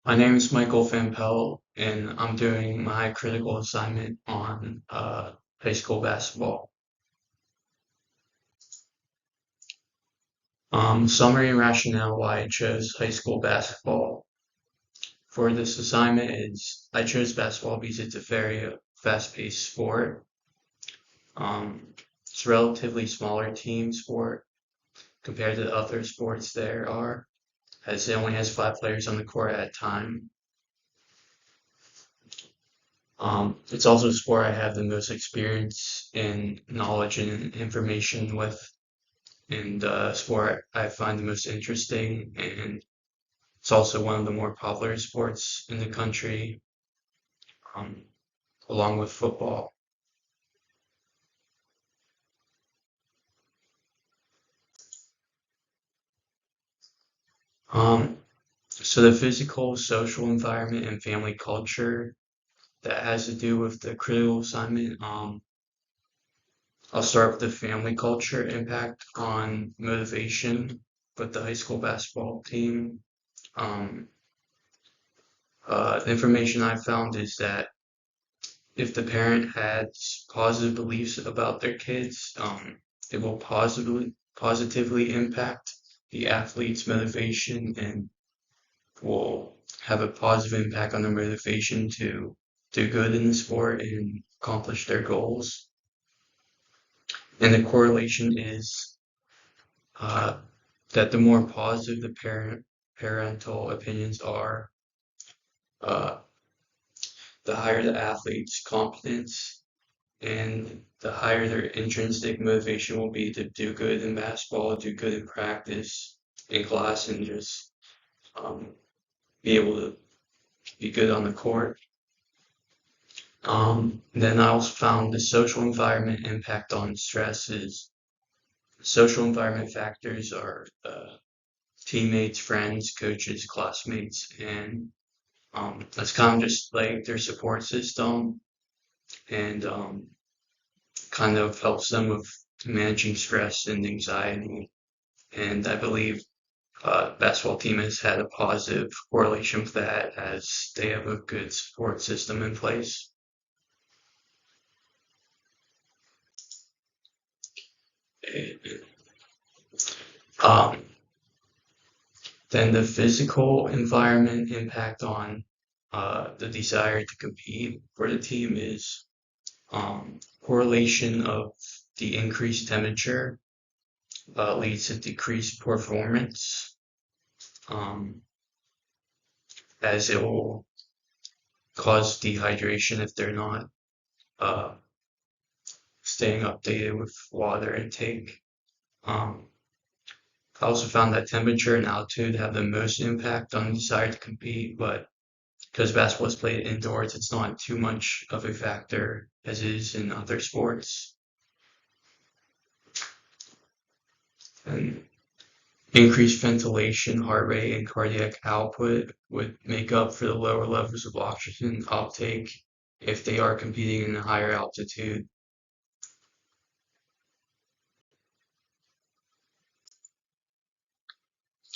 My name is Michael Van Pelt, and I'm doing my critical assignment on high school basketball. Summary and rationale why I chose high school basketball. For this assignment is I chose basketball because it's a very fast-paced sport. It's a relatively smaller team sport compared to the other sports there are, as it only has 5 players on the court at a time. It's also a sport I have the most experience and knowledge and information with, and sport I find the most interesting, and it's also one of the more popular sports in the country, um, along with football. Um, so the physical, social environment, and family culture that has to do with the critical assignment. I'll start with the family culture impact on motivation with the high school basketball team. Um, the information I found is that if the parent has positive beliefs about their kids, it will positively impact the athlete's motivation and will have a positive impact on their motivation to do good in the sport and accomplish their goals. And the correlation is uh, that the more positive the parental opinions are, uh, the higher the athlete's confidence and the higher their intrinsic motivation will be to do good in basketball, do good in practice, in class, and just be able to be good on the court. Then I also found the social environment impact on stress is social environment factors are teammates, friends, coaches, classmates, and that's kind of just like their support system and kind of helps them with managing stress and anxiety. And I believe basketball team has had a positive correlation with that as they have a good support system in place. Um, then the physical environment impact on the desire to compete for the team is correlation of the increased temperature leads to decreased performance, um, as it will cause dehydration if they're not uh, staying updated with water intake. Um, I also found that temperature and altitude have the most impact on the desire to compete, but because basketball is played indoors, it's not too much of a factor as it is in other sports. And increased ventilation, heart rate, and cardiac output would make up for the lower levels of oxygen uptake if they are competing in a higher altitude.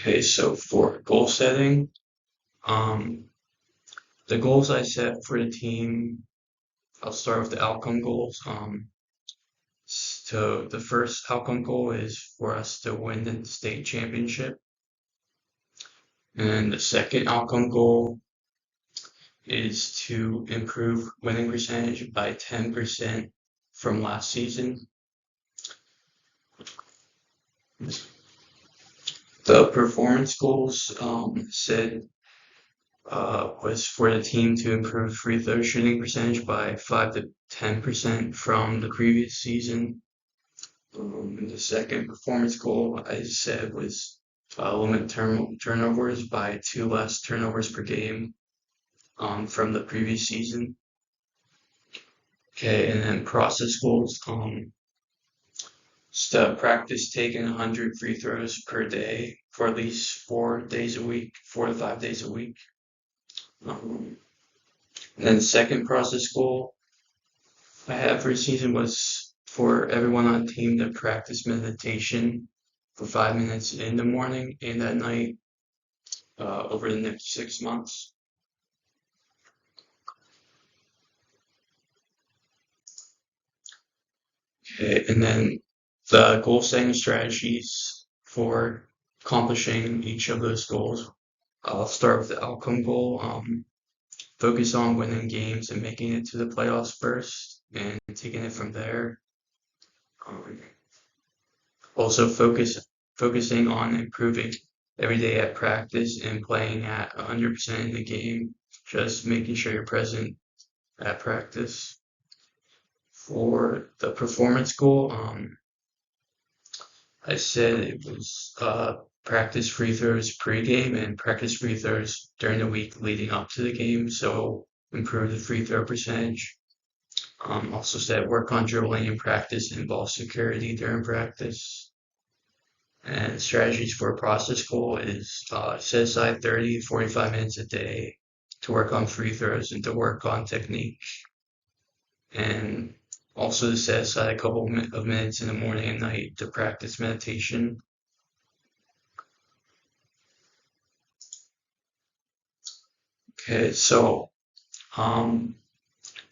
Okay, so for goal setting, um, the goals I set for the team, I'll start with the outcome goals. So the first outcome goal is for us to win the state championship. And the second outcome goal is to improve winning percentage by 10% from last season. The performance goals said was for the team to improve free throw shooting percentage by 5 to 10% from the previous season. And the second performance goal I said was limit turnovers by 2 less turnovers per game from the previous season. Okay, and then process goals. Practice taking 100 free throws per day for at least 4 days a week, 4 to 5 days a week. Um, and then the second process goal I had for the season was for everyone on the team to practice meditation for 5 minutes in the morning and at night over the next 6 months. Okay, and then the goal setting strategies for accomplishing each of those goals. I'll start with the outcome goal. Focus on winning games and making it to the playoffs first, and taking it from there. Um, Also focusing on improving every day at practice and playing at 100% in the game. Just making sure you're present at practice. For the performance goal, I said it was practice free throws pre-game and practice free throws during the week leading up to the game. So improve the free throw percentage. Also said work on dribbling in practice and ball security during practice. And strategies for a process goal is set aside 30 to 45 minutes a day to work on free throws and to work on technique. And also to set aside a couple of minutes in the morning and night to practice meditation. Okay, so um,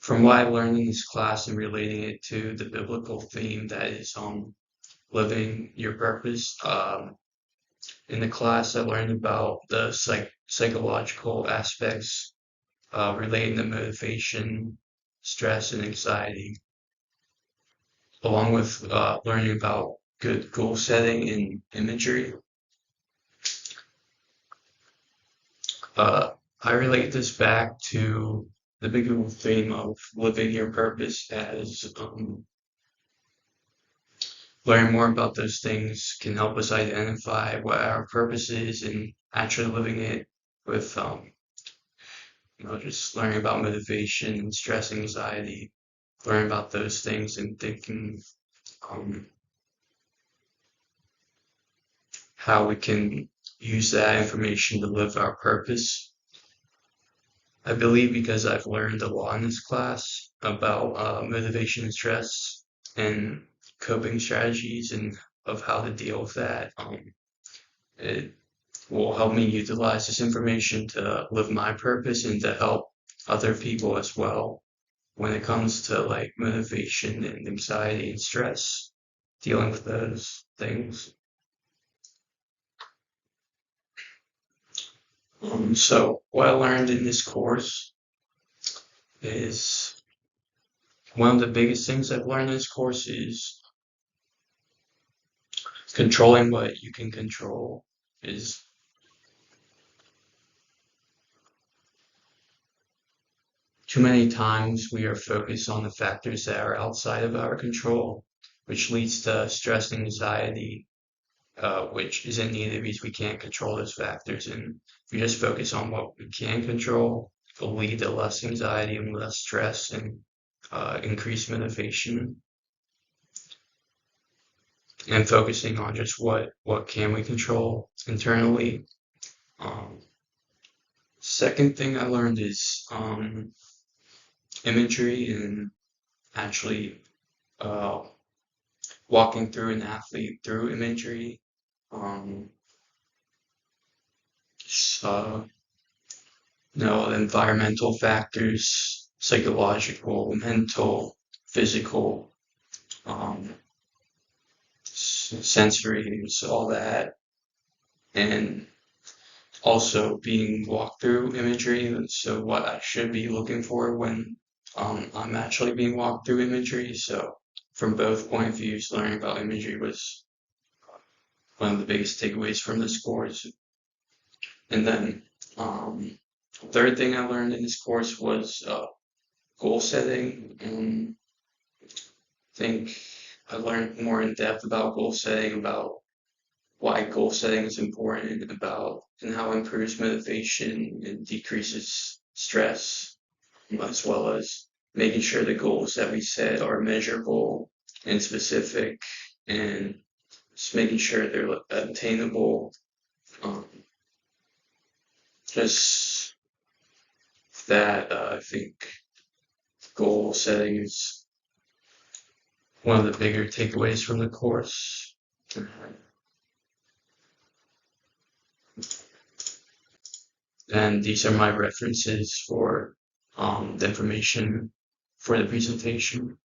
from what I learned in this class and relating it to the biblical theme that is living your purpose, in the class I learned about the psychological aspects relating to motivation, stress, and anxiety, along with learning about good goal setting and imagery. Uh, I relate this back to the bigger theme of living your purpose as learning more about those things can help us identify what our purpose is and actually living it with, just learning about motivation, stress, anxiety, learning about those things and thinking um, how we can use that information to live our purpose. I believe because I've learned a lot in this class about motivation and stress and coping strategies and of how to deal with that. It will help me utilize this information to live my purpose and to help other people as well when it comes to like motivation and anxiety and stress, dealing with those things. So what I learned in this course is one of the biggest things I've learned in this course is controlling what you can control. Is too many times we are focused on the factors that are outside of our control, which leads to stress and anxiety, which isn't needed because we can't control those factors. And if we just focus on what we can control, it'll lead to less anxiety and less stress and increased motivation. And focusing on just what can we control internally. Um, Second thing I learned is imagery and actually uh, walking through an athlete through imagery. Um, so, environmental factors, psychological, mental, physical, um, sensory, so all that, and also being walked through imagery. So what I should be looking for when I'm actually being walked through imagery. So from both point of views, learning about imagery was one of the biggest takeaways from this course. And then third thing I learned in this course was goal setting. And I think I learned more in depth about goal setting, about why goal setting is important, about and how it improves motivation and decreases stress, as well as making sure the goals that we set are measurable and specific, and just making sure they're attainable. Um, just that I think goal setting is one of the bigger takeaways from the course. And these are my references for the information for the presentation.